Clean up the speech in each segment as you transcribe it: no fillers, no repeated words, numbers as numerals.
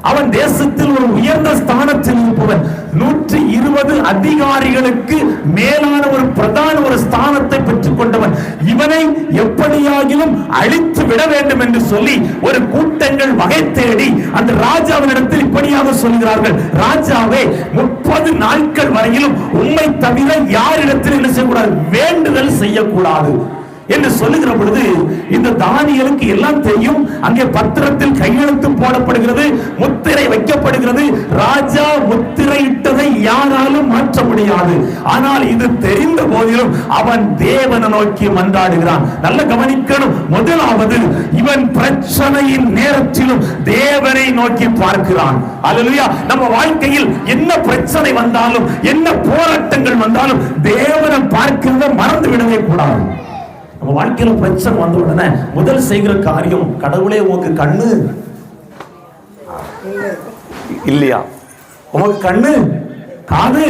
அவன் தேசத்தில் ஒரு உயர்ந்த ஸ்தானத்தில் இருப்பவன். 120 அதிகாரிகளுக்கு மேலான ஒரு பிரதான ஒரு ஸ்தானத்தை பெற்றுக் கொண்டவன். இவனை எப்படியாகிலும் அழித்து விட வேண்டும் என்று சொல்லி ஒரு கூட்டங்கள் வகை தேடி அந்த ராஜாவினிடத்தில் இப்படியாக சொல்கிறார்கள், ராஜாவே 30 நாட்கள் வரையிலும் உம்மை தவிர யாரிடத்தில் என்ன செய்யக்கூடாது, வேண்டுதல் செய்யக்கூடாது என்று சொல்லுகிற பொழுது இந்த தானியேலுக்கு எல்லாம் தெரியும். அங்கே பத்திரத்தில் கையெழுத்து போடப்படுகிறது, முத்திரை வைக்கப்படுகிறது. ராஜா முத்திரையிட்டதை யாராலும் மாற்ற முடியாது. ஆனால் இது தெரிந்த போதிலும் அவன் தேவனை நோக்கி மன்றாடுகிறான். நல்ல கவனிக்கணும். முதலாவது, இவன் பிரச்சனையின் நேரத்திலும் தேவனை நோக்கி பார்க்கிறான். அல்லேலூயா. நம்ம வாழ்க்கையில் என்ன பிரச்சனை வந்தாலும், என்ன போராட்டங்கள் வந்தாலும் தேவனை பார்க்கிறத மறந்து விடவே கூடாது. நம்ம வாழ்க்கையில பிரச்சனை வந்த உடனே முதல் செய்கிற காரியம், கடவுளே உனக்கு கண்ணு இல்லையா, உனக்கு கண்ணு காது.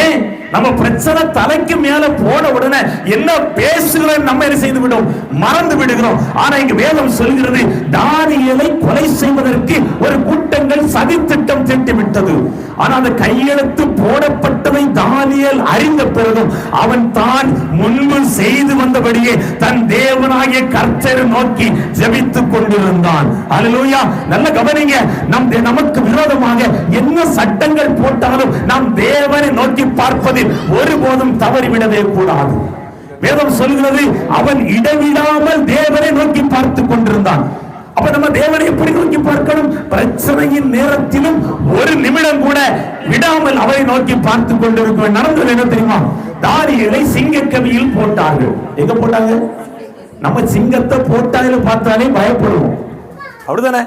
ஏன் நம்ம பிரச்சனை தலைக்கு மேல போன உடனே என்ன பேசுகிறோம் நம்ம என்ன செய்து விடும், மறந்து விடுகிறோம். ஆனா இங்க வேதம் சொல்கிறது, தானியேலை கொலை செய்வதற்கு ஒரு கூட்டங்கள் சதி திட்டம் தீட்டிவிட்டது. ஆனா அந்த கையெழுத்து போடப்பட்டதை தானியேல் அறிந்த பிறகும் அவன் தான் முன்பு செய்து வந்தபடியே தன் தேவனாகிய கர்த்தரை நோக்கி ஜெபித்துக் கொண்டிருந்தான். அல்லேலூயா. நல்ல கவனிங்க. நமக்கு விரோதமாக என்ன சட்டங்கள் போட்டாலும் நாம் தேவனை நோக்கி பார்ப்பது ஒருபோதும் தவறிவிடவே கூடாது. வேதம் சொல்கிறது, அவன் இடைவிடாமல் தேவனை நோக்கி பார்த்துக் கொண்டிருந்தான். அப்ப நம்ம தேவனை எப்படி நோக்கி பார்க்கணும்? பிரச்சனையின் நேரத்திலும் ஒரு நிமிடம் கூட விடாமல் அவரை நோக்கி பார்த்துக் கொண்டிருக்க. நடந்தது என்ன தெரியுமா? தானியேலை சிங்கக்கவியில் போட்டார்கள். எங்க போட்டாங்க? நம்ம சிங்கத்தை போட்டாயில பார்த்தாலே பயப்படுவோம், அப்படிதானே?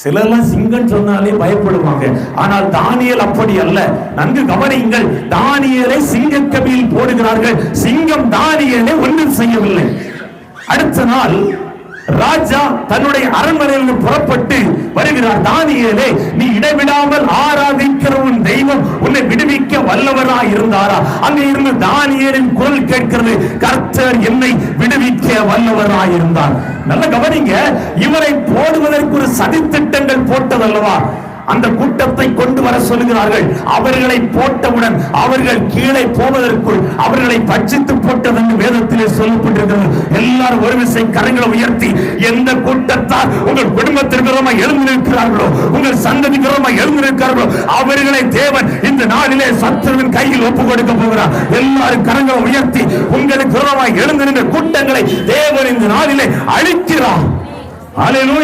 சிலர்லாம் சிங்கம் சொன்னாலே பயப்படுவாங்க. ஆனால் தானியேல் அப்படி அல்ல. நன்கு கவனியுங்கள். தானியேலை சிங்கக்கவியில் போடுகிறார்கள். சிங்கம் தானியேலை ஒன்றும் செய்யவில்லை. அடுத்த நாள் ராஜா தன்னுடைய அரண்மனையில் புறப்பட்டு வருகிறார். தானியேலே, நீ இடைவிடாமல் ஆராதிக்கிற உன் தெய்வம் உன்னை விடுவிக்க வல்லவராய் இருந்தாரா? அங்கே இருந்து தானியேலின் குரல் கேட்கிறது, கர்த்தர் என்னை விடுவிக்க வல்லவராய் இருந்தார். நல்ல கவனிங்க. இவரை போடுவதற்கு ஒரு சதி திட்டங்கள் போட்டதல்லவா? அந்த கூட்டத்தை கொண்டு வர சொல்லுகிறார்கள். அவர்களை போட்டவுடன் அவர்கள் கீழே போவதற்குள் அவர்களை பட்சித்து போட்டது என்று வேதத்திலே சொல்லப்பட்டிருக்கிறது. எல்லாரும் ஒரு விசை கரங்களை உயர்த்தி, எந்த கூட்டத்தார் உங்கள் குடும்பத்திற்கு விரோதமாக எழுந்து நிற்கிறார்களோ, உங்கள் சந்ததிக்கு விரோதமாக எழுந்து நிற்கிறார்களோ, அவர்களை தேவன் இந்த நாளிலே சத்துருவின் கையில் ஒப்புக் கொடுக்க போகிறார். எல்லாரும் கரங்களை உயர்த்தி, உங்களுக்கு விரோதமாக எழுந்து நின்ற கூட்டங்களை தேவன் இந்த நாளிலே அழிக்கிறார். அல்லேலூயா.